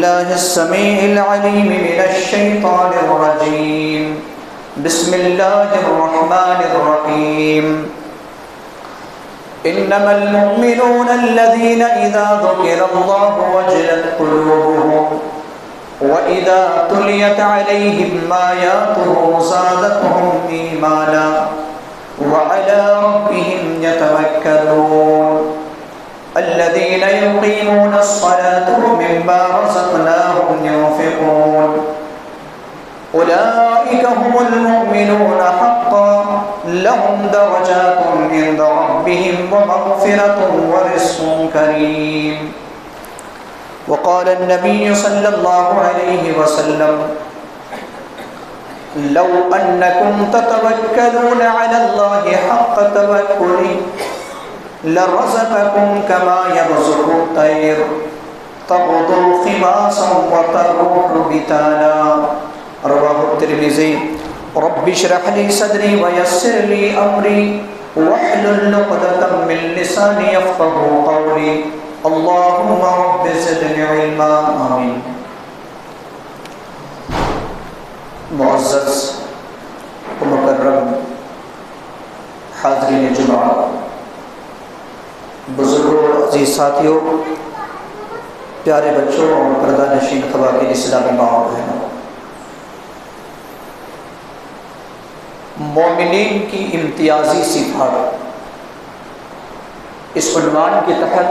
بالله السميع العليم من الشيطان الرجيم بسم الله الرحمن الرحيم إنما المؤمنون الذين إذا ذكر الله وجلت قلوبهم وإذا تليت عليهم آياته زادتهم إيمانا وعلى ربهم يتوكلون الذين يقيمون الصلاة ومما رزقناهم ينفقون أولئك هم المؤمنون حقا لهم درجات عند ربهم ومغفرة ورزق كريم وقال النبي صلى الله عليه وسلم لو أنكم تتوكلون على الله حق توكله لرزقكم كما يرزق الطير تغدو خماصا وتروح بتانا رواه الترمذي رب اشرح لي صدري ويسر لي أمري واحلل عقدة من لساني يفقهوا قولي اللهم رب زدني علما آمين. معزز و مکرم حاضرین جمعہ، بزرگوں، عزیز ساتھیوں، پیارے بچوں اور پردہ نشین خواتین اسلامی ماں اور بہنوں، مومنین کی امتیازی صفات اس عنوان کے تحت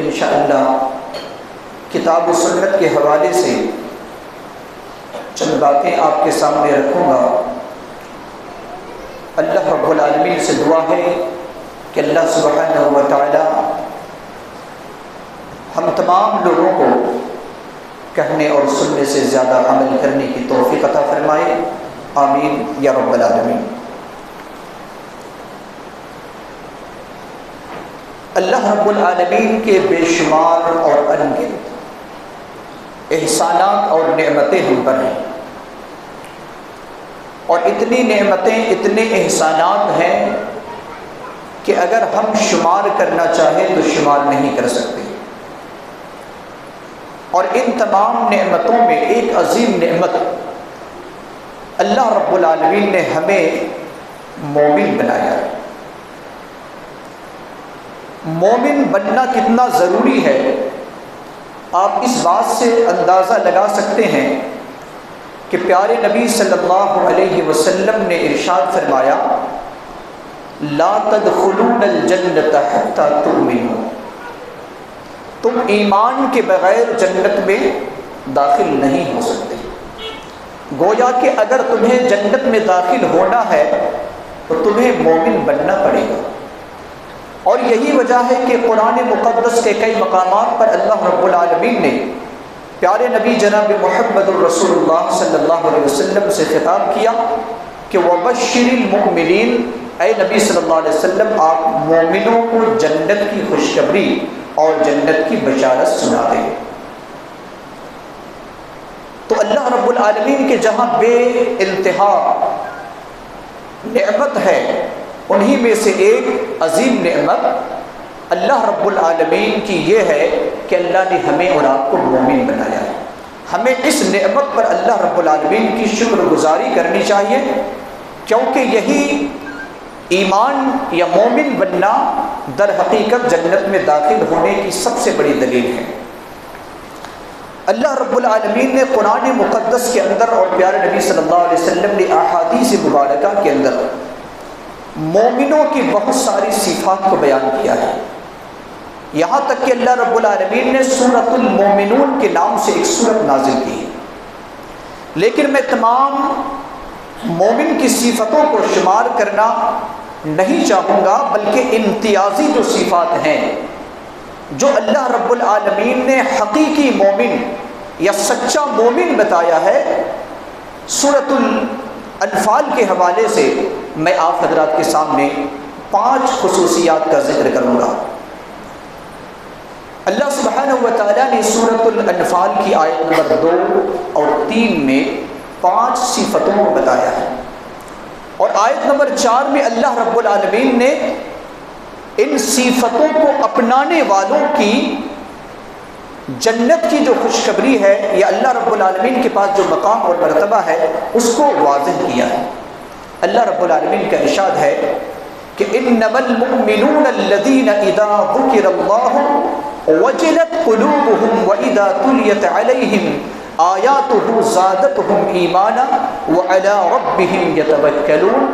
انشاءاللہ کتاب و سنت کے حوالے سے چند باتیں آپ کے سامنے رکھوں گا۔ اللہ رب العالمین سے دعا ہے کہ اللہ سبحانہ و تعالی ہم تمام لوگوں کو کہنے اور سننے سے زیادہ عمل کرنے کی توفیق عطا فرمائے، آمین یا رب العالمین۔ اللہ رب العالمین کے بے شمار اور انگنت احسانات اور نعمتیں ہم پر ہیں، اور اتنی نعمتیں، اتنے احسانات ہیں کہ اگر ہم شمار کرنا چاہیں تو شمار نہیں کر سکتے۔ اور ان تمام نعمتوں میں ایک عظیم نعمت اللہ رب العالمین نے ہمیں مومن بنایا ہے۔ مومن بننا کتنا ضروری ہے آپ اس بات سے اندازہ لگا سکتے ہیں کہ پیارے نبی صلی اللہ علیہ وسلم نے ارشاد فرمایا لا تدخلون الجنت حتی تؤمنوا، تم ایمان کے بغیر جنت میں داخل نہیں ہو سکتے۔ گویا کہ اگر تمہیں جنت میں داخل ہونا ہے تو تمہیں مومن بننا پڑے گا۔ اور یہی وجہ ہے کہ قرآن مقدس کے کئی مقامات پر اللہ رب العالمین نے پیارے نبی جناب محمد الرسول اللہ صلی اللہ علیہ وسلم سے خطاب کیا کہ وَبَشِّرِ الْمُؤْمِنِينَ، اے نبی صلی اللہ علیہ وسلم آپ مومنوں کو جنت کی خوشخبری اور جنت کی بشارت سنا دیں۔ تو اللہ رب العالمین کے جہاں بے انتہا نعمت ہے، انہی میں سے ایک عظیم نعمت اللہ رب العالمین کی یہ ہے کہ اللہ نے ہمیں اور آپ کو مومن بنایا ہے۔ ہمیں اس نعمت پر اللہ رب العالمین کی شکر گزاری کرنی چاہیے، کیونکہ یہی ایمان یا مومن بننا در حقیقت جنت میں داخل ہونے کی سب سے بڑی دلیل ہے۔ اللہ رب العالمین نے قرآن مقدس کے اندر اور پیارے نبی صلی اللہ علیہ وسلم نے احادیث مبارکہ کے اندر مومنوں کی بہت ساری صفات کو بیان کیا ہے، یہاں تک کہ اللہ رب العالمین نے سورۃ المومنون کے نام سے ایک سورت نازل کی ہے۔ لیکن میں تمام مومن کی صفتوں کو شمار کرنا نہیں چاہوں گا، بلکہ امتیازی جو صفات ہیں جو اللہ رب العالمین نے حقیقی مومن یا سچا مومن بتایا ہے، سورۃ الانفال کے حوالے سے میں آپ حضرات کے سامنے 5 خصوصیات کا ذکر کروں گا۔ اللہ سبحانہ و تعالیٰ نے سورۃ الانفال کی آیت نمبر 2 اور 3 میں 5 صفتوں کو بتایا ہے، اور آیت نمبر 4 میں اللہ رب العالمین نے ان صفتوں کو اپنانے والوں کی جنت کی جو خوشخبری ہے یا اللہ رب العالمین کے پاس جو مقام اور مرتبہ ہے اس کو واضح کیا ہے۔ اللہ رب العالمین کا ارشاد ہے کہ انما المؤمنون الذین اذا ذکر اللہ وجلت قلوبهم واذا تلیت علیہم آیاتہ زادتہم ایمانا وعلی ربہم یتوکلون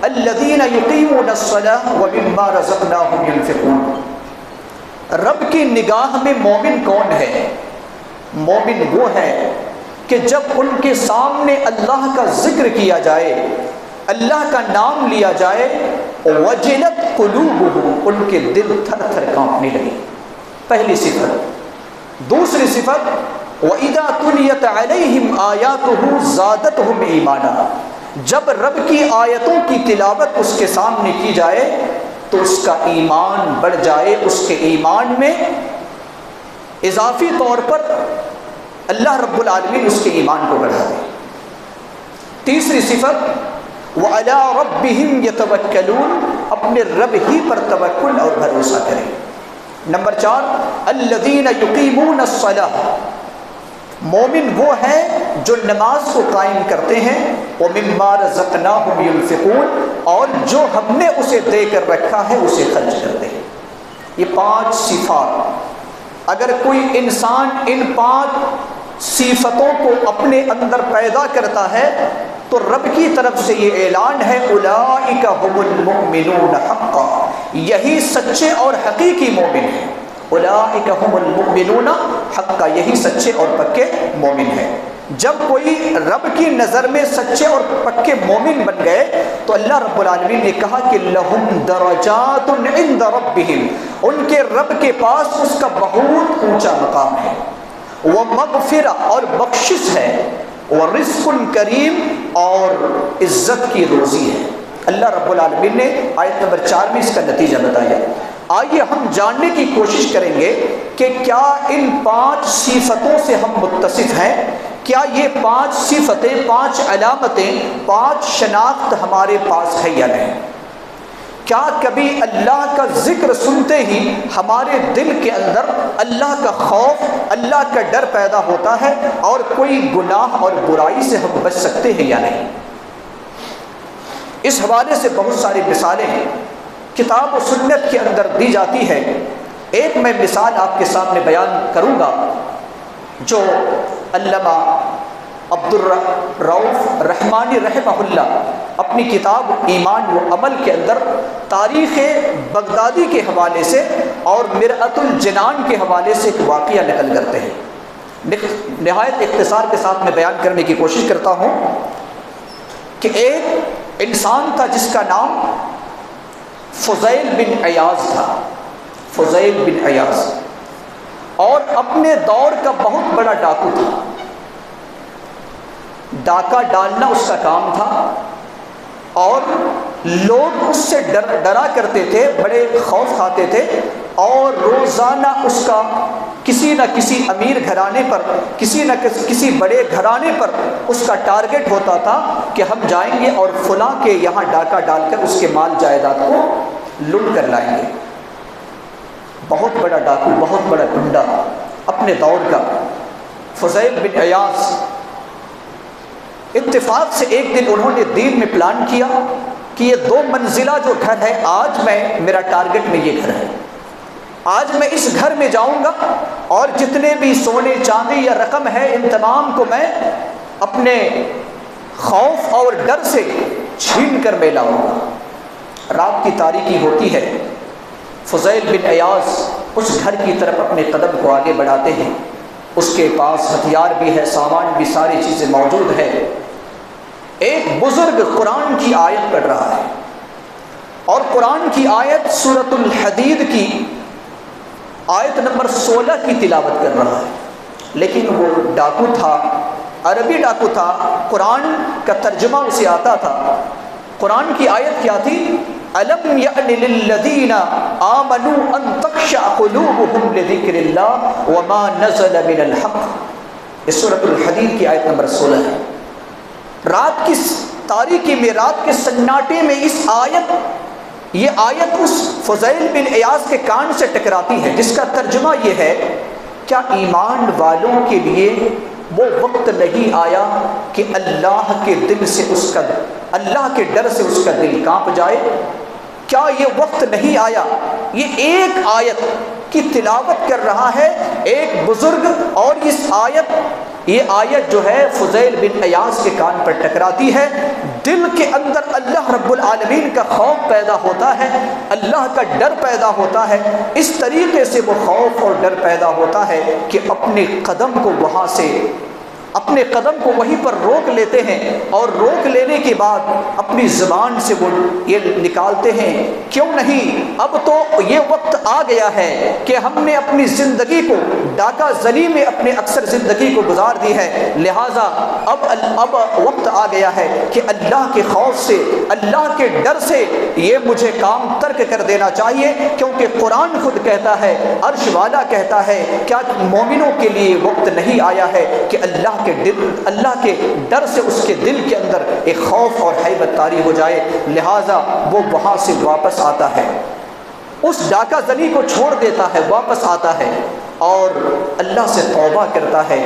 الذین یقیمون الصلاۃ ومما رزقناہم ینفقون۔ رب کی نگاہ میں مومن کون ہے؟ مومن وہ ہے کہ جب ان کے سامنے اللہ کا ذکر کیا جائے، اللہ کا نام لیا جائے، وجلت قلوبہم، ان کے دل تھر تھر کانپنے لگے۔ پہلی صفت۔ دوسری صفت وَإِذَا تُلِيَتْ عَلَيْهِمْ آيَاتُهُ زَادَتْهُمْ ایمانا، جب رب کی آیتوں کی تلاوت اس کے سامنے کی جائے تو اس کا ایمان بڑھ جائے، اس کے ایمان میں اضافی طور پر اللہ رب العالمین اس کے ایمان کو بڑھا دے۔ تیسری صفت وَعَلَىٰ رَبِّهِمْ يَتَوَكَّلُونَ، اپنے رب ہی پر توکل اور بھروسہ کریں۔ نمبر 4 الَّذِينَ يُقِيمُونَ الصَّلَاةَ، مومن وہ ہے جو نماز کو قائم کرتے ہیں، وَمِمَّا رَزَقْنَاهُمْ يُنْفِقُونَ، اور جو ہم نے اسے دے کر رکھا ہے اسے خرچ کرتے ہیں۔ یہ 5 صفات، اگر کوئی انسان ان 5 صفتوں کو اپنے اندر پیدا کرتا ہے تو رب کی طرف سے یہ اعلان ہے اولئک هم المؤمنون حقا، یہی سچے اور حقیقی مومن ہیں۔ اولئک هم المؤمنون حقا، یہی سچے اور پکے مومن ہیں۔ جب کوئی رب کی نظر میں سچے اور پکے مومن بن گئے تو اللہ رب العالمین نے کہا کہ لہم درجات عند ربہم، ان کے رب کے پاس اس کا بہت اونچا مقام ہے، ومغفرہ، اور بخشش ہے، ورزق کریم، اور عزت کی روزی ہے۔ اللہ رب العالمین نے آیت نمبر 4 میں اس کا نتیجہ بتایا۔ آئیے ہم جاننے کی کوشش کریں گے کہ کیا ان 5 صفتوں سے ہم متصف ہیں؟ کیا یہ 5 صفتیں، 5 علامتیں، 5 شناخت ہمارے پاس ہے یا نہیں؟ کیا کبھی اللہ کا ذکر سنتے ہی ہمارے دل کے اندر اللہ کا خوف، اللہ کا ڈر پیدا ہوتا ہے اور کوئی گناہ اور برائی سے ہم بچ سکتے ہیں یا نہیں؟ اس حوالے سے بہت ساری مثالیں کتاب و سنت کے اندر دی جاتی ہے۔ ایک میں مثال آپ کے سامنے بیان کروں گا جو علامہ عبدالرؤف رحمانی رحمہ اللہ اپنی کتاب ایمان و عمل کے اندر تاریخ بغدادی کے حوالے سے اور مرأۃ الجنان کے حوالے سے ایک واقعہ نقل کرتے ہیں۔ نہایت اختصار کے ساتھ میں بیان کرنے کی کوشش کرتا ہوں کہ ایک انسان تھا جس کا نام فضیل بن عیاض تھا، فضیل بن عیاض، اور اپنے دور کا بہت بڑا ڈاکو تھا۔ ڈاکہ ڈالنا اس کا کام تھا اور لوگ اس سے ڈرا کرتے تھے، بڑے خوف کھاتے تھے، اور روزانہ اس کا کسی نہ کسی امیر گھرانے پر، کسی نہ کسی بڑے گھرانے پر اس کا ٹارگٹ ہوتا تھا کہ ہم جائیں گے اور فلاں کے یہاں ڈاکہ ڈال کر اس کے مال جائیداد کو لوٹ کر لائیں گے۔ بہت بڑا ڈاکو، بہت بڑا گنڈا اپنے دور کا فضیل بن عیاض۔ اتفاق سے ایک دن انہوں نے دین میں پلان کیا کہ یہ 2 منزلہ جو گھر ہے، آج میرا ٹارگٹ میں یہ گھر ہے، آج میں اس گھر میں جاؤں گا اور جتنے بھی سونے چاندی یا رقم ہے ان تمام کو میں اپنے خوف اور ڈر سے چھین کر میں لاؤں گا۔ رات کی تاریکی ہوتی ہے، فضیل بن عیاض اس گھر کی طرف اپنے قدم کو آگے بڑھاتے ہیں، اس کے پاس ہتھیار بھی ہے، سامان بھی، ساری چیزیں موجود ہے۔ ایک بزرگ قرآن کی آیت پڑھ رہا ہے اور قرآن کی آیت سورۃ الحدید کی آیت نمبر 16 کی تلاوت کر رہا ہے، لیکن وہ ڈاکو تھا، عربی ڈاکو تھا، قرآن کا ترجمہ اسے آتا تھا۔ قرآن کی آیت کیا تھی؟ أَلَمْ يَأْنِ لِلَّذِينَ آمَنُوا أَن تَخْشَعَ قُلُوبُهُمْ لِذِكْرِ اللَّهِ وَمَا نَزَلَ مِنَ الْحَقِّ۔ اس سورۃ الحدید کی آیت نمبر 16 ہے۔ رات کی تاریکی میں، رات کے سناٹے میں یہ آیت اس فضیل بن عیاض کے کان سے ٹکراتی ہے، جس کا ترجمہ یہ ہے کیا ایمان والوں کے لیے وہ وقت نہیں آیا کہ اللہ کے ڈر سے اس کا دل کانپ جائے؟ کیا یہ وقت نہیں آیا؟ یہ ایک آیت کی تلاوت کر رہا ہے ایک بزرگ، اور یہ آیت جو ہے فضیل بن عیاض کے کان پر ٹکراتی ہے، دل کے اندر اللہ رب العالمین کا خوف پیدا ہوتا ہے، اللہ کا ڈر پیدا ہوتا ہے۔ اس طریقے سے وہ خوف اور ڈر پیدا ہوتا ہے کہ اپنے قدم کو وہیں پر روک لیتے ہیں، اور روک لینے کے بعد اپنی زبان سے وہ یہ نکالتے ہیں، کیوں نہیں، اب تو یہ وقت آ گیا ہے کہ ہم نے اپنی زندگی کو ڈاکہ زنی میں اپنے اکثر زندگی کو گزار دی ہے، لہٰذا اب وقت آ گیا ہے کہ اللہ کے خوف سے، اللہ کے ڈر سے یہ مجھے کام ترک کر دینا چاہیے، کیونکہ قرآن خود کہتا ہے، عرش والا کہتا ہے، کیا مومنوں کے لیے وقت نہیں آیا ہے کہ اللہ کے ڈر سے اس کے دل کے اندر ایک خوف اور ہیبت طاری ہو جائے؟ لہٰذا وہ وہاں سے واپس آتا ہے، اس ڈاکہ زنی کو چھوڑ دیتا ہے، واپس آتا ہے اور اللہ سے توبہ کرتا ہے۔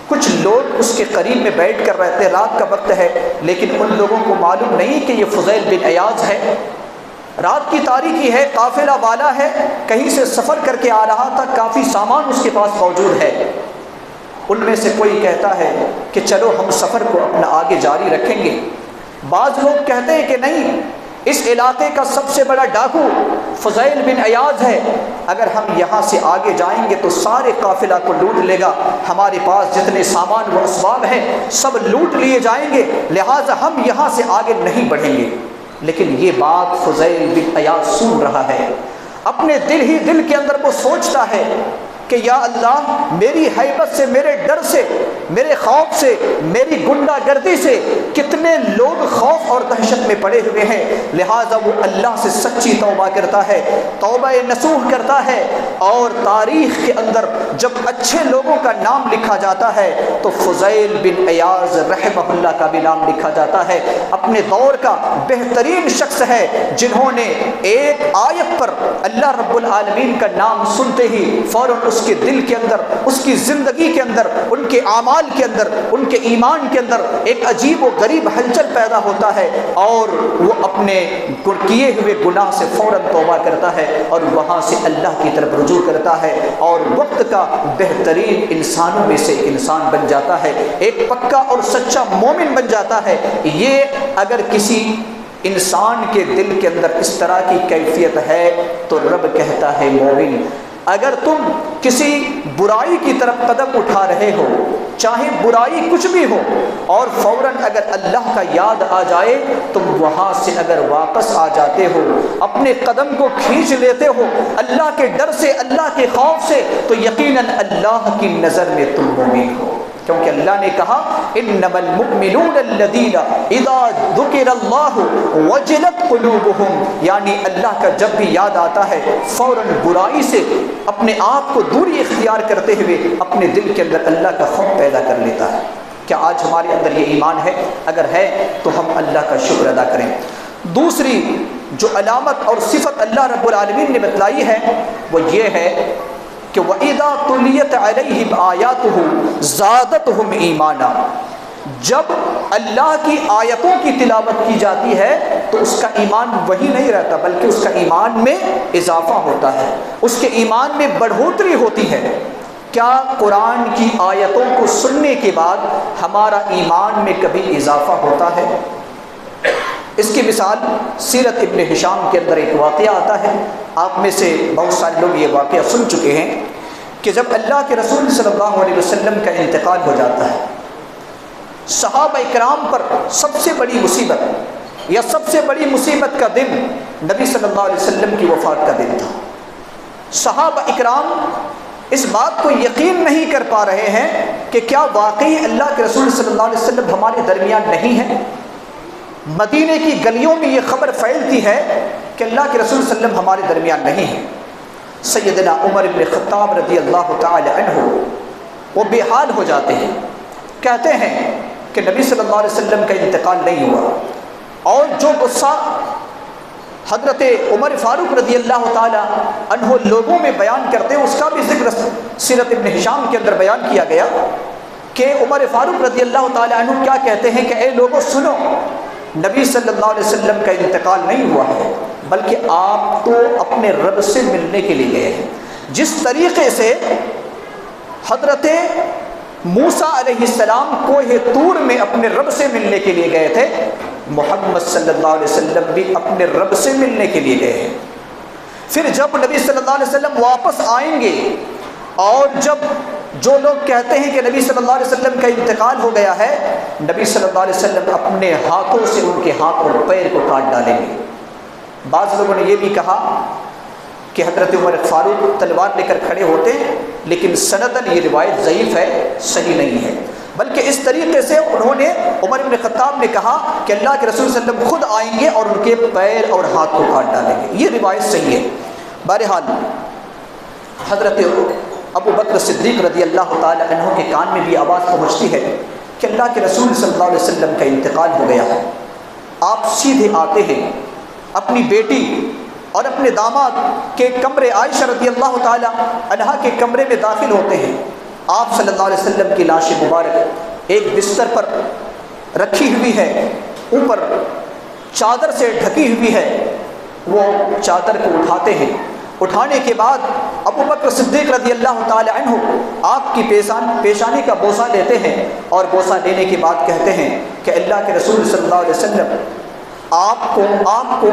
کچھ لوگ اس کے قریب میں بیٹھ کر رہتے، رات کا وقت ہے، لیکن ان لوگوں کو معلوم نہیں کہ یہ فضیل بن عیاض ہے، رات کی تاریکی ہے، قافلہ والا ہے، کہیں سے سفر کر کے آ رہا تھا، کافی سامان اس کے پاس موجود ہے۔ ان میں سے کوئی کہتا ہے کہ چلو ہم سفر کو اپنا آگے جاری رکھیں گے، بعض لوگ کہتے ہیں کہ نہیں، اس علاقے کا سب سے بڑا ڈاکو فضیل بن عیاض ہے، اگر ہم یہاں سے آگے جائیں گے تو سارے قافلہ کو لوٹ لے گا، ہمارے پاس جتنے سامان و اسباب ہیں سب لوٹ لیے جائیں گے، لہٰذا ہم یہاں سے آگے نہیں بڑھیں گے۔ لیکن یہ بات فضیل بن عیاض سن رہا ہے، اپنے دل کے اندر وہ سوچتا ہے کہ یا اللہ، میری ہیبت سے، میرے ڈر سے، میرے خوف سے، میری گنڈا گردی سے کتنے لوگ خوف اور دہشت میں پڑے ہوئے ہیں، لہٰذا وہ اللہ سے سچی توبہ کرتا ہے، توبہ نصوح کرتا ہے، اور تاریخ کے اندر جب اچھے لوگوں کا نام لکھا جاتا ہے تو فضیل بن عیاض رحمہ اللہ کا بھی نام لکھا جاتا ہے۔ اپنے دور کا بہترین شخص ہے جنہوں نے ایک آیت پر اللہ رب العالمین کا نام سنتے ہی فوراً اس کے دل کے اندر، اس کی زندگی کے اندر، ان کے اعمال کے اندر، ان کے ایمان کے اندر ایک عجیب و غریب ہلچل پیدا ہوتا ہے، اور وہ اپنے کیے ہوئے گناہ سے فوراً توبہ کرتا ہے اور وہاں سے اللہ کی طرف رجوع کرتا ہے، اور وقت کا بہترین انسانوں میں سے انسان بن جاتا ہے، ایک پکا اور سچا مومن بن جاتا ہے۔ یہ اگر کسی انسان کے دل کے اندر اس طرح کی کیفیت ہے تو رب کہتا ہے مومن، اگر تم کسی برائی کی طرف قدم اٹھا رہے ہو، چاہے برائی کچھ بھی ہو، اور فوراً اگر اللہ کا یاد آ جائے تم وہاں سے اگر واپس آ جاتے ہو، اپنے قدم کو کھینچ لیتے ہو اللہ کے ڈر سے، اللہ کے خوف سے، تو یقیناً اللہ کی نظر میں تم مومن ہو، کیونکہ اللہ نے کہا انما المؤمنون الذین اذا ذکر اللہ وجلت قلوبہم، یعنی اللہ کا جب بھی یاد آتا ہے فوراً برائی سے اپنے آپ کو دوری اختیار کرتے ہوئے اپنے دل کے اندر اللہ کا خوف پیدا کر لیتا ہے۔ کیا آج ہمارے اندر یہ ایمان ہے؟ اگر ہے تو ہم اللہ کا شکر ادا کریں۔ دوسری جو علامت اور صفت اللہ رب العالمین نے بتلائی ہے وہ یہ ہے کہ وَإِذَا تُلِيَتْ عَلَيْهِمْ آيَاتُهُ زَادَتْهُمْ إِيمَانًا، جب اللہ کی آیتوں کی تلاوت کی جاتی ہے تو اس کا ایمان وہی نہیں رہتا بلکہ اس کا ایمان میں اضافہ ہوتا ہے، اس کے ایمان میں بڑھوتری ہوتی ہے۔ کیا قرآن کی آیتوں کو سننے کے بعد ہمارا ایمان میں کبھی اضافہ ہوتا ہے؟ اس کی مثال سیرت ابن ہشام کے اندر ایک واقعہ آتا ہے، آپ میں سے بہت سارے لوگ یہ واقعہ سن چکے ہیں کہ جب اللہ کے رسول صلی اللہ علیہ وسلم کا انتقال ہو جاتا ہے، صحابہ اکرام پر سب سے بڑی مصیبت یا سب سے بڑی مصیبت کا دن نبی صلی اللہ علیہ وسلم کی وفات کا دن تھا۔ صحابہ اکرام اس بات کو یقین نہیں کر پا رہے ہیں کہ کیا واقعی اللہ کے رسول صلی اللہ علیہ وسلم ہمارے درمیان نہیں ہے۔ مدینے کی گلیوں میں یہ خبر پھیلتی ہے کہ اللہ کے رسول صلی اللہ علیہ وسلم ہمارے درمیان نہیں ہے۔ سیدنا عمر بن خطاب رضی اللہ تعالی عنہ وہ بے حال ہو جاتے ہیں، کہتے ہیں کہ نبی صلی اللہ علیہ وسلم کا انتقال نہیں ہوا، اور جو غصہ حضرت عمر فاروق رضی اللہ تعالی عنہ لوگوں میں بیان کرتے ہیں اس کا بھی ذکر سیرت ابن ہشام کے اندر بیان کیا گیا کہ عمر فاروق رضی اللہ تعالیٰ عنہ کیا کہتے ہیں کہ اے لوگوں سنو، نبی صلی اللہ علیہ وسلم کا انتقال نہیں ہوا ہے، بلکہ آپ تو اپنے رب سے ملنے کے لیے گئے ہیں۔ جس طریقے سے حضرت موسیٰ علیہ السلام کوہ طور میں اپنے رب سے ملنے کے لیے گئے تھے، محمد صلی اللہ علیہ وسلم بھی اپنے رب سے ملنے کے لیے گئے ہیں۔ پھر جب نبی صلی اللہ علیہ وسلم واپس آئیں گے، اور جب جو لوگ کہتے ہیں کہ نبی صلی اللہ علیہ وسلم کا انتقال ہو گیا ہے، نبی صلی اللہ علیہ وسلم اپنے ہاتھوں سے ان کے ہاتھ اور پیر کو کاٹ ڈالیں گے۔ بعض لوگوں نے یہ بھی کہا کہ حضرت عمر فاروق تلوار لے کر کھڑے ہوتے ہیں، لیکن سنداً یہ روایت ضعیف ہے، صحیح نہیں ہے، بلکہ اس طریقے سے انہوں نے عمر بن خطاب نے کہا کہ اللہ کے رسول صلی اللہ علیہ وسلم خود آئیں گے اور ان کے پیر اور ہاتھ کو کاٹ ڈالیں گے، یہ روایت صحیح ہے۔ بہرحال حضرت ابو بکر صدیق رضی اللہ تعالی عنہ کے کان میں بھی آواز پہنچتی ہے کہ اللہ کے رسول صلی اللہ علیہ وسلم کا انتقال ہو گیا ہے۔ آپ سیدھے آتے ہیں، اپنی بیٹی اور اپنے داماد کے کمرے عائشہ رضی اللہ تعالی عنہا کے کمرے میں داخل ہوتے ہیں۔ آپ صلی اللہ علیہ وسلم کی لاش مبارک ایک بستر پر رکھی ہوئی ہے، اوپر چادر سے ڈھکی ہوئی ہے۔ وہ چادر کو اٹھاتے ہیں، اٹھانے کے بعد ابو بکر صدیق رضی اللہ تعالی عنہ آپ کی پیشانی کا بوسہ لیتے ہیں، اور بوسہ لینے کے بعد کہتے ہیں کہ اللہ کے رسول صلی اللہ علیہ وسلم آپ کو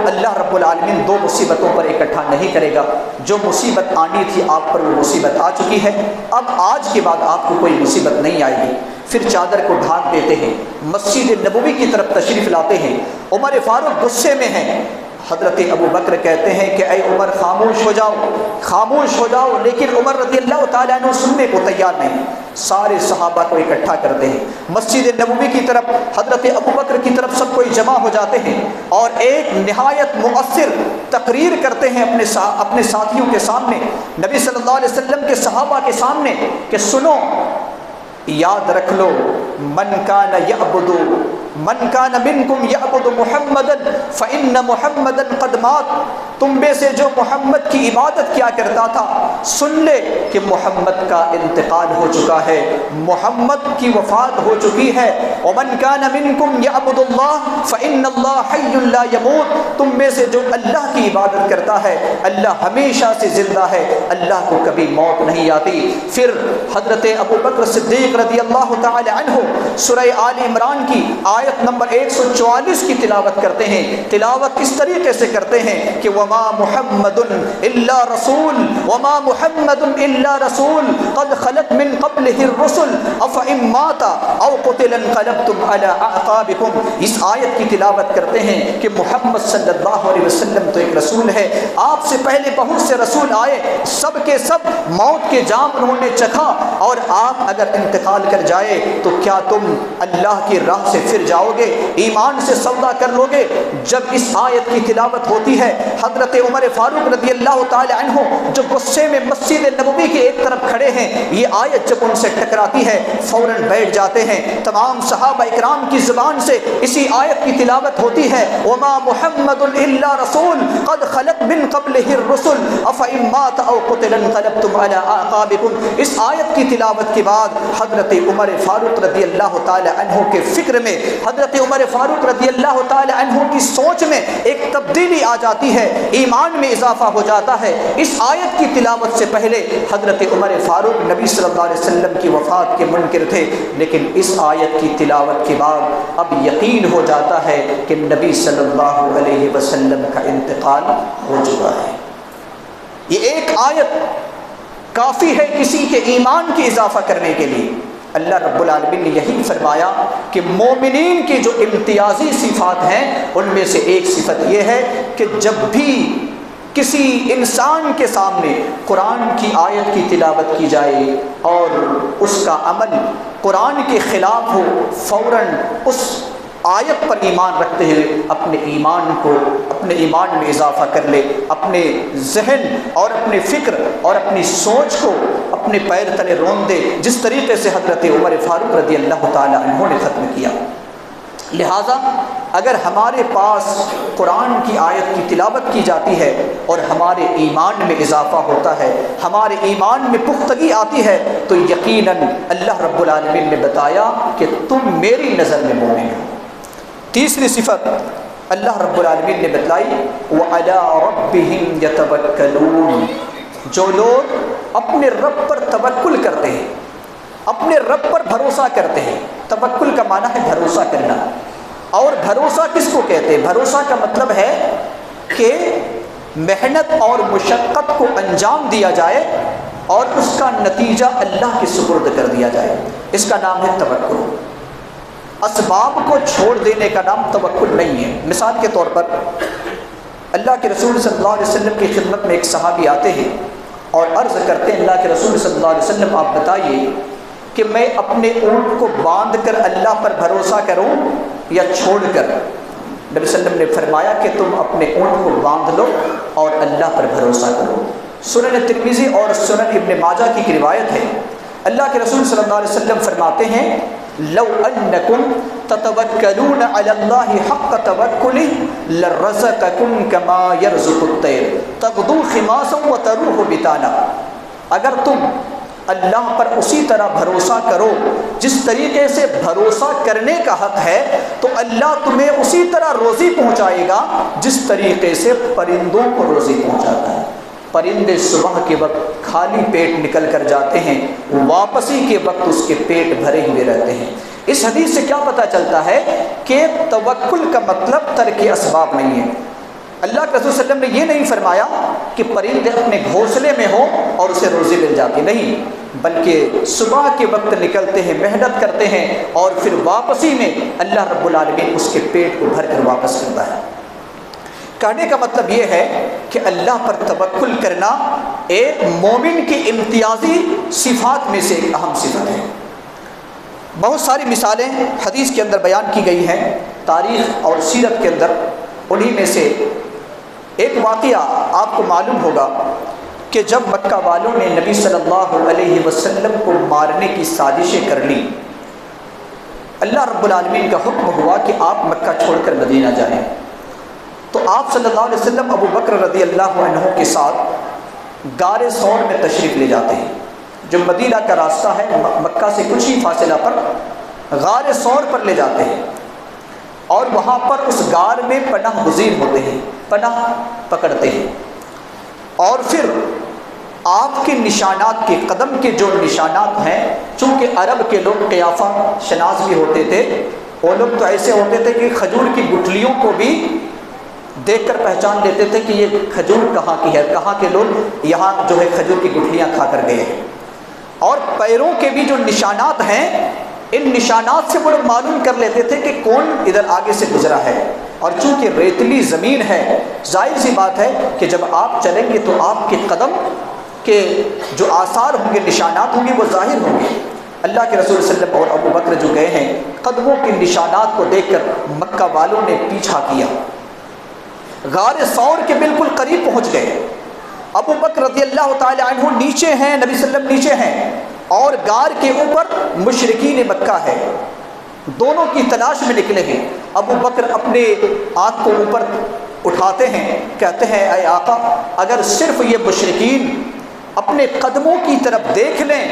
اللہ رب العالمین دو مصیبتوں پر اکٹھا نہیں کرے گا۔ جو مصیبت آنی تھی آپ پر وہ مصیبت آ چکی ہے، اب آج کے بعد آپ کو کوئی مصیبت نہیں آئے گی۔ پھر چادر کو ڈھانپ دیتے ہیں، مسجد نبوی کی طرف تشریف لاتے ہیں۔ عمر فاروق غصے میں ہیں۔ حضرت ابو بکر کہتے ہیں کہ اے عمر خاموش ہو جاؤ، خاموش ہو جاؤ، لیکن عمر رضی اللہ تعالیٰ عنہ سننے کو تیار نہیں۔ سارے صحابہ کو اکٹھا کرتے ہیں، مسجد نبوی کی طرف حضرت ابو بکر کی طرف سب کوئی جمع ہو جاتے ہیں، اور ایک نہایت مؤثر تقریر کرتے ہیں اپنے ساتھیوں کے سامنے، نبی صلی اللہ علیہ وسلم کے صحابہ کے سامنے کہ سنو، یاد رکھ لو، من کان منکم یعبد محمدا فإن محمدا قد مات، تم میں سے جو محمد کی عبادت کیا کرتا تھا سن لے کہ محمد کا انتقال ہو چکا ہے، محمد کی وفات ہو چکی ہے۔ ومن کان منکم یعبد اللہ فإن اللہ حی لا یموت، تم میں سے جو اللہ کی عبادت کرتا ہے اللہ ہمیشہ سے زندہ ہے، اللہ کو کبھی موت نہیں آتی۔ پھر حضرت ابو بکر صدیق رضی اللہ تعالی عنہ سورہ آل عمران کی آیت نمبر 144 کی تلاوت کرتے ہیں۔ تلاوت اس طریقے سے کرتے ہیں کہ وما محمد الا رسول، وما محمد الا رسول قد خلت من قبلہ الرسل افإن مات او قتل انقلبتم على اعقابکم۔ اس آیت کی تلاوت کرتے ہیں کہ محمد صلی اللہ علیہ وسلم تو ایک رسول ہے، آپ سے پہلے بہت سے رسول آئے، سب کے سب موت کے جام انہوں نے چکھا، اور آپ اگر انتقال کر جائے تو کیا تم اللہ کی راہ سے پھر جاؤ گے، ایمان سے سودا کر لو گے؟ جب اس آیت کی تلاوت ہوتی ہے، حضرت عمر فاروق رضی اللہ تعالی عنہ جو غصے میں مسجد نبوی کے ایک طرف کھڑے ہیں، یہ آیت جب ان سے ٹکراتی ہے فوراً بیٹھ جاتے ہیں۔ تمام صحابہ اکرام کی زبان سے اسی آیت کی تلاوت ہوتی ہے، وما محمد الا رسول قد خلت من قبلہ الرسل افإن مات او قتل انقلبتم على اعقابکم۔ اس آیت کی تلاوت کے بعد حضرت عمر فاروق رضی اللہ تعالی عنہ کے فکر میں، حضرت عمر فاروق رضی اللہ تعالی عنہ کی سوچ میں ایک تبدیلی آ جاتی ہے، ایمان میں اضافہ ہو جاتا ہے۔ اس آیت کی تلاوت سے پہلے حضرت عمر فاروق نبی صلی اللہ علیہ وسلم کی وفات کے منکر تھے، لیکن اس آیت کی تلاوت کے بعد اب یقین ہو جاتا ہے کہ نبی صلی اللہ علیہ وسلم کا انتقال ہو چکا ہے۔ یہ ایک آیت کافی ہے کسی کے ایمان کی اضافہ کرنے کے لیے۔ اللہ رب العالمین نے یہی فرمایا کہ مومنین کی جو امتیازی صفات ہیں ان میں سے ایک صفت یہ ہے کہ جب بھی کسی انسان کے سامنے قرآن کی آیت کی تلاوت کی جائے اور اس کا عمل قرآن کے خلاف ہو، فوراً اس آیت پر ایمان رکھتے ہوئے اپنے ایمان میں اضافہ کر لے، اپنے ذہن اور اپنے فکر اور اپنی سوچ کو اپنے پیر تلے رون دے، جس طریقے سے حضرت عمر فاروق رضی اللہ تعالی عنہ نے ختم کیا۔ لہٰذا اگر ہمارے پاس قرآن کی آیت کی تلاوت کی جاتی ہے اور ہمارے ایمان میں اضافہ ہوتا ہے، ہمارے ایمان میں پختگی آتی ہے، تو یقیناً اللہ رب العالمین نے بتایا کہ تم میری نظر میں مومن ہو۔ تیسری صفت اللہ رب العالمین نے بتلائی، وَعَلَىٰ رَبِّهِمْ يَتَوَكَّلُونَ، جو لوگ اپنے رب پر توکل کرتے ہیں، اپنے رب پر بھروسہ کرتے ہیں۔ توکل کا معنی ہے بھروسہ کرنا، اور بھروسہ کس کو کہتے ہیں؟ بھروسہ کا مطلب ہے کہ محنت اور مشقت کو انجام دیا جائے اور اس کا نتیجہ اللہ کے سپرد کر دیا جائے، اس کا نام ہے توکل۔ اسباب کو چھوڑ دینے کا نام توکل نہیں ہے۔ مثال کے طور پر اللہ کے رسول صلی اللہ علیہ وسلم کی خدمت میں ایک صحابی آتے ہیں اور عرض کرتے ہیں، اللہ کے رسول صلی اللہ علیہ وسلم آپ بتائیے کہ میں اپنے اونٹ کو باندھ کر اللہ پر بھروسہ کروں یا چھوڑ کر؟ نبی صلی اللہ علیہ وسلم نے فرمایا کہ تم اپنے اونٹ کو باندھ لو اور اللہ پر بھروسہ کرو۔ سنن ترمذی اور سنن ابن ماجہ کی روایت ہے، اللہ کے رسول صلی اللہ علیہ وسلم فرماتے ہیں، لو انکم تتوکلون علی اللہ حق توکلہ لرزقکم کما یرزق الطیر تغدو خماسا وتروح بطانا، اگر تم اللہ پر اسی طرح بھروسہ کرو جس طریقے سے بھروسہ کرنے کا حق ہے، تو اللہ تمہیں اسی طرح روزی پہنچائے گا جس طریقے سے پرندوں کو روزی پہنچاتا ہے۔ پرندے صبح کے وقت خالی پیٹ نکل کر جاتے ہیں، واپسی کے وقت اس کے پیٹ بھرے ہوئے رہتے ہیں۔ اس حدیث سے کیا پتہ چلتا ہے کہ توکل کا مطلب ترک اسباب نہیں ہے۔ اللہ کے رسول صلی اللہ علیہ وسلم نے یہ نہیں فرمایا کہ پرندے اپنے گھونسلے میں ہوں اور اسے روزی مل جاتی، نہیں، بلکہ صبح کے وقت نکلتے ہیں، محنت کرتے ہیں، اور پھر واپسی میں اللہ رب العالمین اس کے پیٹ کو بھر کر واپس کرتا ہے۔ کہنے کا مطلب یہ ہے کہ اللہ پر توکل کرنا ایک مومن کی امتیازی صفات میں سے ایک اہم صفت ہے۔ بہت ساری مثالیں حدیث کے اندر بیان کی گئی ہیں، تاریخ اور سیرت کے اندر، انہی میں سے ایک واقعہ آپ کو معلوم ہوگا کہ جب مکہ والوں نے نبی صلی اللہ علیہ وسلم کو مارنے کی سازشیں کر لی، اللہ رب العالمین کا حکم ہوا کہ آپ مکہ چھوڑ کر مدینہ جائیں، تو آپ صلی اللہ علیہ وسلم ابو بکر رضی اللہ عنہ کے ساتھ غار ثور میں تشریف لے جاتے ہیں، جو مدینہ کا راستہ ہے، مکہ سے کچھ ہی فاصلہ پر غار ثور پر لے جاتے ہیں، اور وہاں پر اس غار میں پناہ گزین ہوتے ہیں، پناہ پکڑتے ہیں، اور پھر آپ کے نشانات کے قدم کے جو نشانات ہیں، چونکہ عرب کے لوگ قیافہ شناس بھی ہوتے تھے، وہ لوگ تو ایسے ہوتے تھے کہ کھجور کی گٹھلیوں کو بھی دیکھ کر پہچان لیتے تھے کہ یہ کھجور کہاں کی ہے، کہاں کے لوگ یہاں جو ہے کھجور کی گٹھلیاں کھا کر گئے ہیں، اور پیروں کے بھی جو نشانات ہیں، ان نشانات سے وہ لوگ معلوم کر لیتے تھے کہ کون ادھر آگے سے گزرا ہے، اور چونکہ ریتلی زمین ہے، ظاہر سی بات ہے کہ جب آپ چلیں گے تو آپ کے قدم کے جو آثار ہوں گے، نشانات ہوں گے، وہ ظاہر ہوں گے۔ اللہ کے رسول صلی اللہ علیہ وسلم اور ابو بکر جو گئے ہیں، قدموں کے نشانات کو دیکھ کر مکہ والوں نے پیچھا کیا، غار ثور کے بالکل قریب پہنچ گئے۔ ابو بکر رضی اللہ تعالی عنہ نیچے ہیں، نبی صلی اللہ علیہ وسلم نیچے ہیں، اور غار کے اوپر مشرکین مکہ ہے، دونوں کی تلاش میں نکلے ہیں۔ ابو بکر اپنے آنکھ کو اوپر اٹھاتے ہیں، کہتے ہیں اے آقا، اگر صرف یہ مشرکین اپنے قدموں کی طرف دیکھ لیں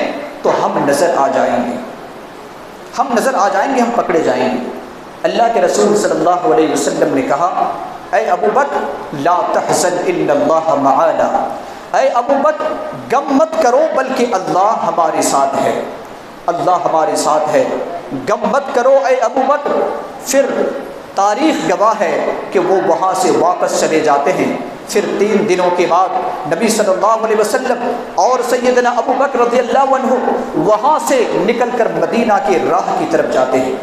تو ہم نظر آ جائیں گے، ہم نظر آ جائیں گے، ہم پکڑے جائیں گے۔ اللہ کے رسول صلی اللہ علیہ وسلم نے کہا، اے ابو بکر لا تحزن ان اللہ معنا، اے ابو بکر غم مت کرو بلکہ اللہ ہمارے ساتھ ہے، اللہ ہمارے ساتھ ہے، غم مت کرو اے ابو بکر۔ پھر تاریخ گواہ ہے کہ وہ وہاں سے واپس چلے جاتے ہیں۔ پھر 3 دنوں کے بعد نبی صلی اللہ علیہ وسلم اور سیدنا ابو بکر رضی اللہ عنہ وہاں سے نکل کر مدینہ کے راہ کی طرف جاتے ہیں۔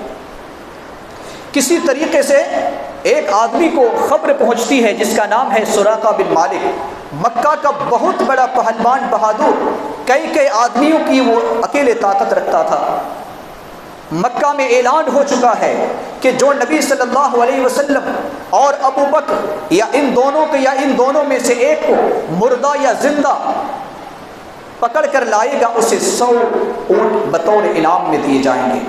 کسی طریقے سے ایک آدمی کو خبر پہنچتی ہے جس کا نام ہے سراقہ بن مالک، مکہ کا بہت بڑا پہلوان بہادر، کئی آدمیوں کی وہ اکیلے طاقت رکھتا تھا۔ مکہ میں اعلان ہو چکا ہے کہ جو نبی صلی اللہ علیہ وسلم اور ابو بکر یا ان دونوں میں سے ایک کو مردہ یا زندہ پکڑ کر لائے گا، اسے 100 اونٹ بطور انعام میں دیے جائیں گے،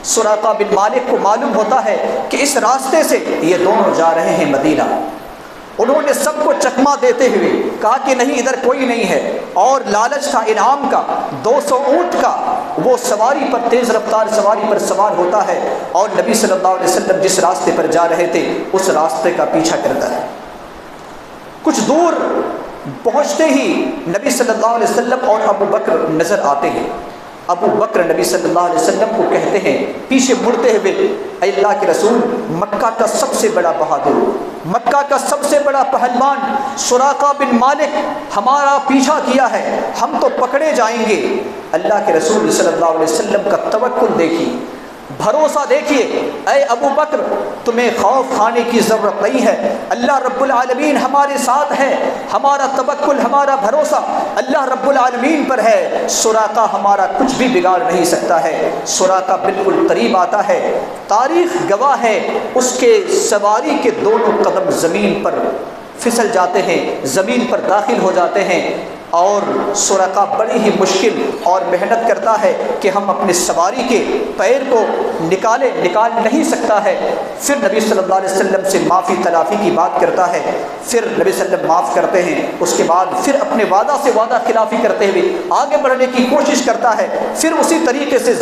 سراقہ بن مالک کو معلوم ہوتا ہے کہ اس راستے سے یہ دونوں جا رہے ہیں مدینہ۔ انہوں نے سب کو چکما دیتے ہوئے کہا کہ نہیں، ادھر کوئی نہیں ہے، اور لالچ تھا انعام کا، 200 اونٹ کا۔ وہ سواری پر، تیز رفتار سواری پر سوار ہوتا ہے اور نبی صلی اللہ علیہ وسلم جس راستے پر جا رہے تھے اس راستے کا پیچھا کرتا ہے۔ کچھ دور پہنچتے ہی نبی صلی اللہ علیہ وسلم اور ابو بکر نظر آتے ہیں۔ ابو بکر نبی صلی اللہ علیہ وسلم کو کہتے ہیں پیچھے مڑتے ہوئے، اے اللہ کے رسول، مکہ کا سب سے بڑا بہادر، مکہ کا سب سے بڑا پہلوان سراقہ بن مالک ہمارا پیچھا کیا ہے، ہم تو پکڑے جائیں گے۔ اللہ کے رسول صلی اللہ علیہ وسلم کا توکل دیکھیے، بھروسہ دیکھیے۔ اے ابو بکر، تمہیں خوف کھانے کی ضرورت نہیں ہے، اللہ رب العالمین ہمارے ساتھ ہے، ہمارا توکل، ہمارا بھروسہ اللہ رب العالمین پر ہے، سراقہ ہمارا کچھ بھی بگاڑ نہیں سکتا ہے۔ سراقہ بالکل قریب آتا ہے، تاریخ گواہ ہے اس کے سواری کے دونوں قدم زمین پر پھسل جاتے ہیں، زمین پر داخل ہو جاتے ہیں، اور سراقہ بڑی ہی مشکل اور محنت کرتا ہے کہ ہم اپنے سواری کے پیر کو نکال نہیں سکتا ہے۔ پھر نبی صلی اللہ علیہ وسلم سے معافی تلافی کی بات کرتا ہے، پھر نبی صلی اللہ علیہ وسلم معاف کرتے ہیں، اس کے بعد پھر اپنے وعدہ سے وعدہ خلافی کرتے ہوئے آگے بڑھنے کی کوشش کرتا ہے، پھر اسی طریقے سے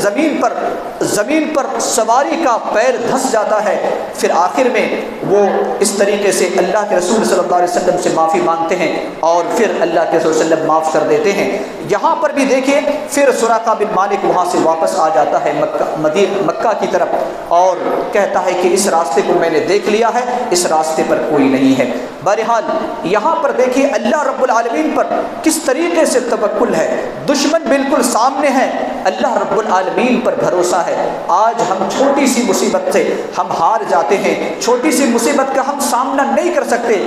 زمین پر سواری کا پیر دھس جاتا ہے، پھر آخر میں وہ اس طریقے سے اللہ کے رسول صلی اللہ علیہ وسلم سے معافی مانگتے ہیں اور پھر اللہ کے رسول صلی اللہ علیہ وسلم معاف کر دیتے ہیں۔ یہاں پر بھی دیکھیں، پھر سراقہ بن مالک وہاں سے واپس آ جاتا ہے مکہ کی طرف اور کہتا ہے کہ اس راستے کو میں نے دیکھ لیا ہے، اس راستے پر کوئی نہیں ہے۔ بہرحال یہاں پر دیکھیے اللہ رب العالمین پر کس طریقے سے توکل ہے، دشمن بالکل سامنے ہے، اللہ رب العالمین پر بھروسہ ہے۔ آج ہم چھوٹی سی مصیبت سے ہم ہار جاتے ہیں، چھوٹی سی مصیبت کا ہم سامنا نہیں کر سکتے،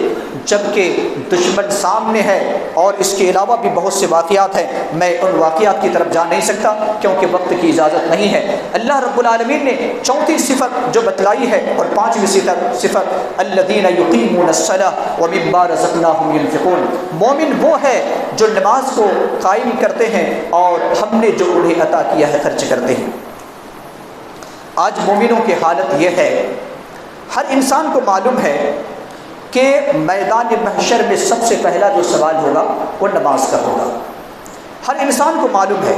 جبکہ دشمن سامنے ہے۔ اور اس کے علاوہ بھی بہت سے واقعات ہیں، میں ان واقعات کی طرف جا نہیں سکتا کیونکہ وقت کی اجازت نہیں ہے۔ اللہ رب العالمین نے چوتھی صفت جو بتلائی ہے اور پانچویں صفت الذین یقیمون الصلاۃ ومما رزقناہم ینفقون، مومن وہ ہے جو نماز کو قائم کرتے ہیں اور ہم نے جو انہیں عطا کیا ہے خرچ کرتے ہیں۔ آج مومنوں کی حالت یہ ہے، ہر انسان کو معلوم ہے کہ میدان محشر میں سب سے پہلا جو سوال ہوگا وہ نماز کا ہوگا۔ ہر انسان کو معلوم ہے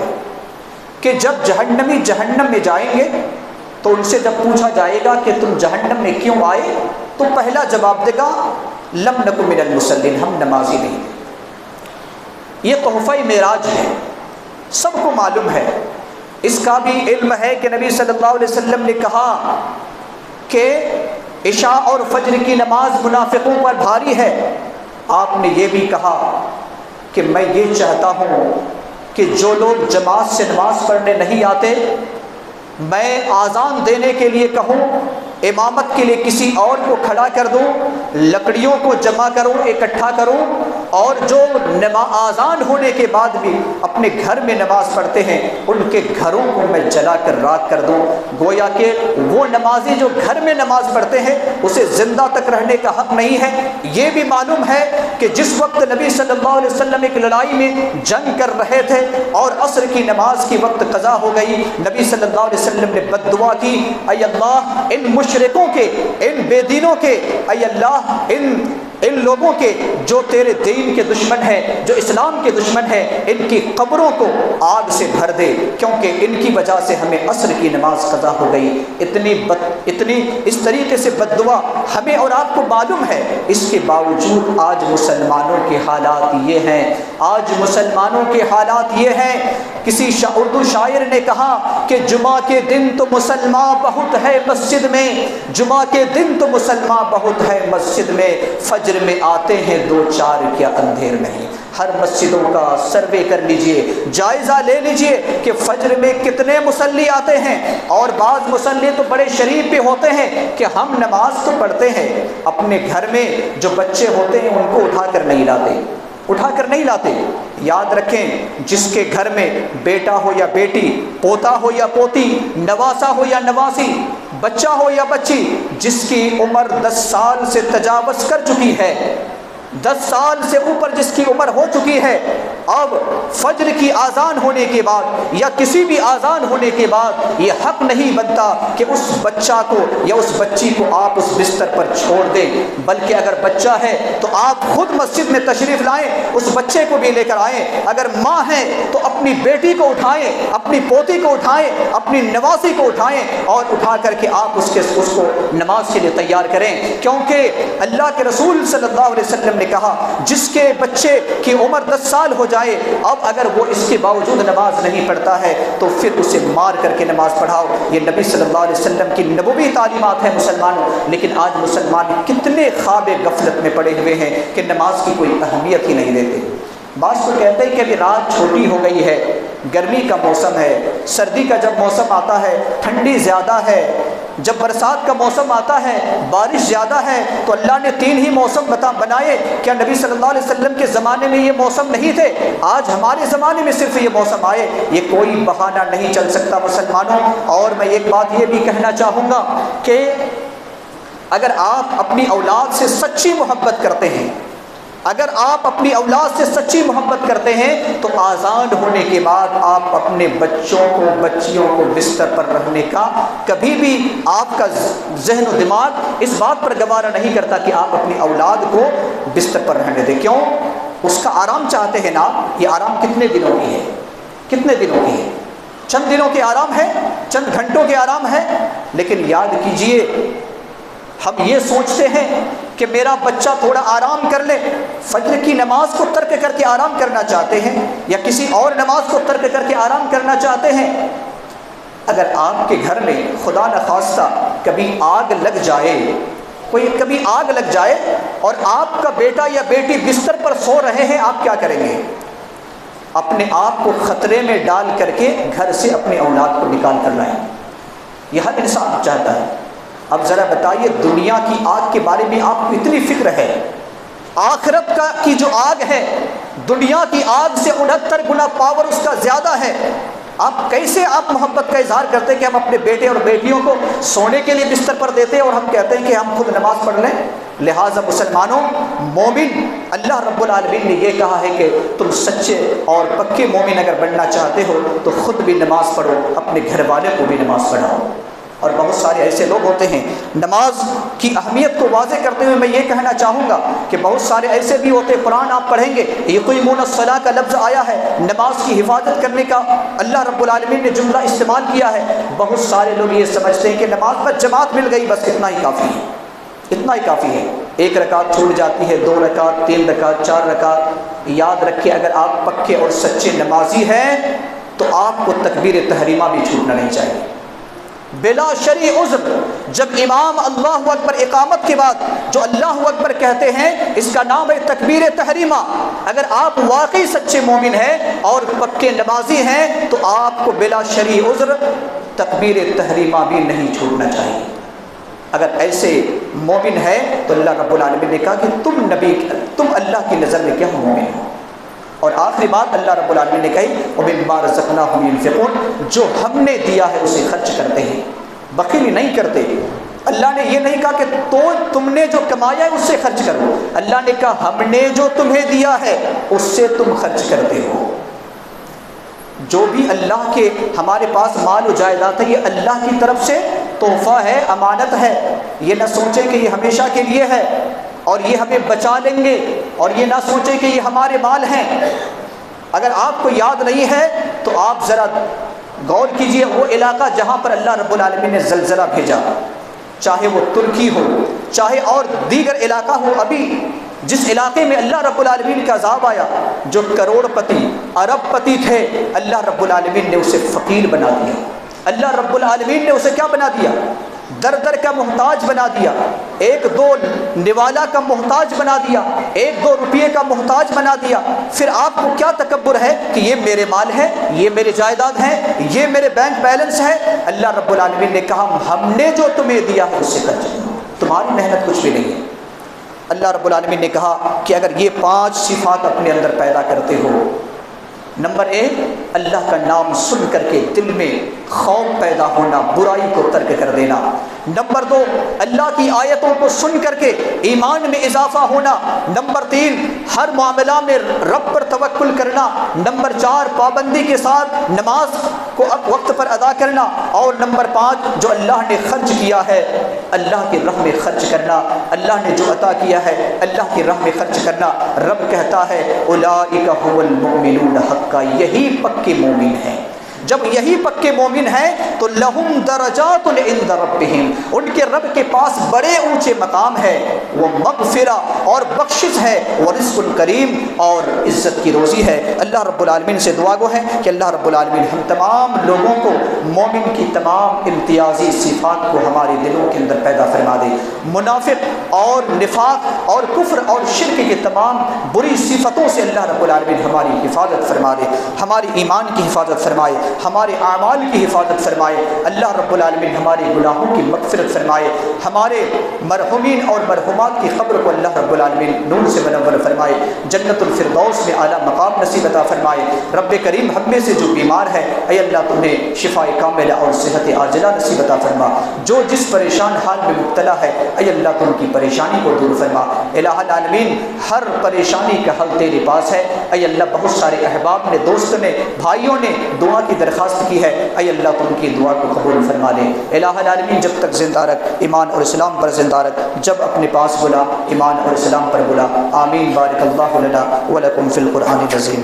کہ جب جہنمی جہنم میں جائیں گے تو ان سے جب پوچھا جائے گا کہ تم جہنم میں کیوں آئے، تو پہلا جواب دے گا لم نکن من المصلین، ہم نمازی نہیں تھے۔ یہ تحفہ معراج ہے، سب کو معلوم ہے۔ اس کا بھی علم ہے کہ نبی صلی اللہ علیہ وسلم نے کہا کہ عشاء اور فجر کی نماز منافقوں پر بھاری ہے۔ آپ نے یہ بھی کہا کہ میں یہ چاہتا ہوں کہ جو لوگ جماعت سے نماز پڑھنے نہیں آتے، میں آذان دینے کے لیے کہوں، امامت کے لیے کسی اور کو کھڑا کر دوں، لکڑیوں کو جمع کروں، اکٹھا کروں، اور جو آذان ہونے کے بعد بھی اپنے گھر میں نماز پڑھتے ہیں ان کے گھروں کو میں جلا کر راکھ کر دوں۔ گویا کہ وہ نمازی جو گھر میں نماز پڑھتے ہیں اسے زندہ تک رہنے کا حق نہیں ہے۔ یہ بھی معلوم ہے کہ جس وقت نبی صلی اللہ علیہ وسلم ایک لڑائی میں جنگ کر رہے تھے اور عصر کی نماز کی وقت قضا ہو گئی، نبی صلی اللہ علیہ وسلم نے بد دعا کی، اے اللہ ان مشرکوں کے، ان بے دینوں کے، اے اللہ ان لوگوں کے جو تیرے دین کے دشمن ہیں، جو اسلام کے دشمن ہیں، ان کی قبروں کو آگ سے بھر دے، کیونکہ ان کی وجہ سے ہمیں عصر کی نماز قضا ہو گئی۔ اتنی اس طریقے سے بد دعا ہمیں اور آپ کو معلوم ہے، اس کے باوجود آج مسلمانوں کے حالات یہ ہیں، آج مسلمانوں کے حالات یہ ہیں۔ کسی اردو شاعر نے کہا کہ جمعہ کے دن تو مسلمان بہت ہے مسجد میں، جمعہ کے دن تو مسلمان بہت ہے مسجد میں، فجر میں آتے ہیں دو چار کیا اندھیر نہیں۔ ہر مسجدوں کا سروے کر لیجئے، جائزہ لے لیجئے کہ فجر میں کتنے مصلی آتے ہیں، اور بعض مصلی تو بڑے شریف بھی ہوتے ہیں کہ ہم نماز تو پڑھتے ہیں، اپنے گھر میں جو بچے ہوتے ہیں ان کو اٹھا کر نہیں لاتے۔ یاد رکھیں، جس کے گھر میں بیٹا ہو یا بیٹی، پوتا ہو یا پوتی، نواسا ہو یا نواسی، بچہ ہو یا بچی، جس کی عمر 10 سال سے تجاوز کر چکی ہے، 10 سال سے اوپر جس کی عمر ہو چکی ہے، اب فجر کی آذان ہونے کے بعد یا کسی بھی آذان ہونے کے بعد یہ حق نہیں بنتا کہ اس بچہ کو یا اس بچی کو آپ اس بستر پر چھوڑ دیں، بلکہ اگر بچہ ہے تو آپ خود مسجد میں تشریف لائیں، اس بچے کو بھی لے کر آئیں۔ اگر ماں ہے تو اپنی بیٹی کو اٹھائیں، اپنی پوتی کو اٹھائیں، اپنی نوازی کو اٹھائیں اور اٹھا کر کے آپ اس کو نماز کے لیے تیار کریں، کیونکہ اللہ کے رسول صلی اللہ علیہ وسلم نے کہا جس کے بچے کی عمر 10 سال ہو جائے، اب اگر وہ اس کے باوجود نماز نہیں پڑھتا ہے تو پھر اسے مار کر کے نماز پڑھاؤ۔ یہ نبی صلی اللہ علیہ وسلم کی نبوی تعلیمات ہیں مسلمانوں، لیکن آج مسلمان کتنے خواب غفلت میں پڑے ہوئے ہیں کہ نماز کی کوئی اہمیت ہی نہیں دیتے۔ بعض تو کہتے ہیں کہ ابھی رات چھوٹی ہو گئی ہے، گرمی کا موسم ہے، سردی کا جب موسم آتا ہے ٹھنڈی زیادہ ہے، جب برسات کا موسم آتا ہے بارش زیادہ ہے، تو اللہ نے 3 ہی موسم بنائے، کیا نبی صلی اللہ علیہ وسلم کے زمانے میں یہ موسم نہیں تھے؟ آج ہمارے زمانے میں صرف یہ موسم آئے، یہ کوئی بہانہ نہیں چل سکتا مسلمانوں۔ اور میں ایک بات یہ بھی کہنا چاہوں گا کہ اگر آپ اپنی اولاد سے سچی محبت کرتے ہیں، اگر آپ اپنی اولاد سے سچی محبت کرتے ہیں تو آزان ہونے کے بعد آپ اپنے بچوں کو بچیوں کو بستر پر رکھنے کا کبھی بھی آپ کا ذہن و دماغ اس بات پر گوارا نہیں کرتا کہ آپ اپنی اولاد کو بستر پر رہنے دیں۔ کیوں؟ اس کا آرام چاہتے ہیں نا۔ یہ آرام کتنے دنوں کی ہے؟ کتنے دنوں کی ہے؟ چند دنوں کے آرام ہے، چند گھنٹوں کے آرام ہے، لیکن یاد کیجئے ہم یہ سوچتے ہیں کہ میرا بچہ تھوڑا آرام کر لے، فجر کی نماز کو ترک کر کے آرام کرنا چاہتے ہیں یا کسی اور نماز کو ترک کر کے آرام کرنا چاہتے ہیں۔ اگر آپ کے گھر میں خدا نخواستہ کبھی آگ لگ جائے، کبھی آگ لگ جائے اور آپ کا بیٹا یا بیٹی بستر پر سو رہے ہیں، آپ کیا کریں گے؟ اپنے آپ کو خطرے میں ڈال کر کے گھر سے اپنے اولاد کو نکال کر لائیں۔ یہ ہر انسان چاہتا ہے۔ اب ذرا بتائیے دنیا کی آگ کے بارے میں آپ کو اتنی فکر ہے، آخرت کی جو آگ ہے دنیا کی آگ سے 69 گنا پاور اس کا زیادہ ہے۔ آپ کیسے آپ محبت کا اظہار کرتے ہیں کہ ہم اپنے بیٹے اور بیٹیوں کو سونے کے لیے بستر پر دیتے ہیں اور ہم کہتے ہیں کہ ہم خود نماز پڑھ لیں؟ لہٰذا مسلمانوں، مومن، اللہ رب العالمین نے یہ کہا ہے کہ تم سچے اور پکے مومن اگر بننا چاہتے ہو تو خود بھی نماز پڑھو، اپنے گھر والے کو بھی نماز پڑھاؤ۔ اور بہت سارے ایسے لوگ ہوتے ہیں، نماز کی اہمیت کو واضح کرتے ہوئے میں یہ کہنا چاہوں گا کہ بہت سارے ایسے بھی ہوتے ہیں، قرآن آپ پڑھیں گے یقیمون الصلاۃ کا لفظ آیا ہے، نماز کی حفاظت کرنے کا اللہ رب العالمین نے جملہ استعمال کیا ہے۔ بہت سارے لوگ یہ سمجھتے ہیں کہ نماز پر جماعت مل گئی بس اتنا ہی کافی ہے، اتنا ہی کافی ہے، 1 رکعت چھوٹ جاتی ہے، 2 رکعت، 3 رکعت، 4 رکعت۔ یاد رکھیے اگر آپ پکے اور سچے نمازی ہیں تو آپ کو تکبیر تحریمہ بھی چھوٹنا نہیں چاہیے بلا شرعی عذر۔ جب امام اللہ اکبر اقامت کے بعد جو اللہ اکبر کہتے ہیں اس کا نام ہے تکبیر تحریمہ۔ اگر آپ واقعی سچے مومن ہیں اور پکے نمازی ہیں تو آپ کو بلا شرعی عذر تکبیر تحریمہ بھی نہیں چھوڑنا چاہیے۔ اگر ایسے مومن ہے تو اللہ رب العالمین نے کہا کہ تم اللہ کی نظر میں کیا مومن ہو۔ اور آخری بات اللہ رب العالمین نے کہی وَمِمَّا رَزَقْنَاهُمْ يُنْفِقُونَ، جو ہم نے دیا ہے اسے خرچ کرتے ہیں، بخیلی نہیں کرتے۔ اللہ نے یہ نہیں کہا کہ تم نے جو کمایا ہے اس سے خرچ کرو، اللہ نے کہا ہم نے جو تمہیں دیا ہے اس سے تم خرچ کرتے ہو۔ جو بھی اللہ کے ہمارے پاس مال و جائیداد ہے یہ اللہ کی طرف سے تحفہ ہے، امانت ہے۔ یہ نہ سوچیں کہ یہ ہمیشہ کے لیے ہے اور یہ ہمیں بچا لیں گے، اور یہ نہ سوچیں کہ یہ ہمارے مال ہیں۔ اگر آپ کو یاد نہیں ہے تو آپ ذرا غور کیجئے، وہ علاقہ جہاں پر اللہ رب العالمین نے زلزلہ بھیجا، چاہے وہ ترکی ہو چاہے اور دیگر علاقہ ہو، ابھی جس علاقے میں اللہ رب العالمین کا عذاب آیا، جو کروڑ پتی ارب پتی تھے اللہ رب العالمین نے اسے فقیر بنا دیا۔ اللہ رب العالمین نے اسے کیا بنا دیا؟ در در کا محتاج بنا دیا، 1-2 نوالا کا محتاج بنا دیا، 1-2 روپیے کا محتاج بنا دیا۔ پھر آپ کو کیا تکبر ہے کہ یہ میرے مال ہے، یہ میرے جائیداد ہیں، یہ میرے بینک بیلنس ہے؟ اللہ رب العالمین نے کہا ہم نے جو تمہیں دیا ہے اس سے خرچ کرو، تمہاری محنت کچھ بھی نہیں ہے۔ اللہ رب العالمین نے کہا کہ اگر یہ 5 صفات اپنے اندر پیدا کرتے ہو، نمبر 1 اللہ کا نام سن کر کے دل میں خوف پیدا ہونا، برائی کو ترک کر دینا۔ نمبر 2 اللہ کی آیتوں کو سن کر کے ایمان میں اضافہ ہونا، نمبر 3 ہر معاملہ میں رب پر توکل کرنا، نمبر 4 پابندی کے ساتھ نماز کو وقت پر ادا کرنا، اور نمبر 5 جو اللہ نے خرچ کیا ہے اللہ کی راہ میں خرچ کرنا، اللہ نے جو عطا کیا ہے اللہ کی راہ میں خرچ کرنا۔ رب کہتا ہے اولئک هم المؤمنون حقا، یہی پکے مومن ہیں۔ جب یہی پکے مومن ہیں تو لہم درجات عند ربہم، ان کے رب کے پاس بڑے اونچے مقام ہے، وہ مغفرہ اور بخشش ہے، ورزق کریم اور عزت کی روزی ہے۔ اللہ رب العالمین سے دعا گو ہے کہ اللہ رب العالمین ہم تمام لوگوں کو مومن کی تمام امتیازی صفات کو ہمارے دلوں کے اندر پیدا فرما دے، منافق اور نفاق اور کفر اور شرک کے تمام بری صفتوں سے اللہ رب العالمین ہماری حفاظت فرما دے، ہماری ایمان کی حفاظت فرمائے، ہمارے اعمال کی حفاظت فرمائے۔ اللہ رب العالمین ہمارے گناہوں کی مغفرت فرمائے، ہمارے مرحومین اور مرحومات کی قبر کو اللہ رب العالمین نور سے منور فرمائے، جنت الفردوس میں اعلیٰ مقام نصیب عطا فرمائے۔ رب کریم ہم میں سے جو بیمار ہے اے اللہ تمہیں شفاء کاملہ اور صحت عاجلہ نصیب عطا فرما، جو جس پریشان حال میں مبتلا ہے اے اللہ تم کی پریشانی کو دور فرما۔ الہ العالمین ہر پریشانی کا حل تیرے پاس ہے اے اللہ۔ بہت سارے احباب نے، دوست نے، بھائیوں نے دعا کی درخواست کی ہے اے اللہ تم کی دعا کو قبول فرما لے۔ الہ العالمین جب تک زندہ رکھ، ایمان اور اسلام پر زندہ رکھ، جب اپنے پاس بلا ایمان اور اسلام پر بلا۔ آمین۔ بارک اللہ لنا ولکم فی القرآن العظیم۔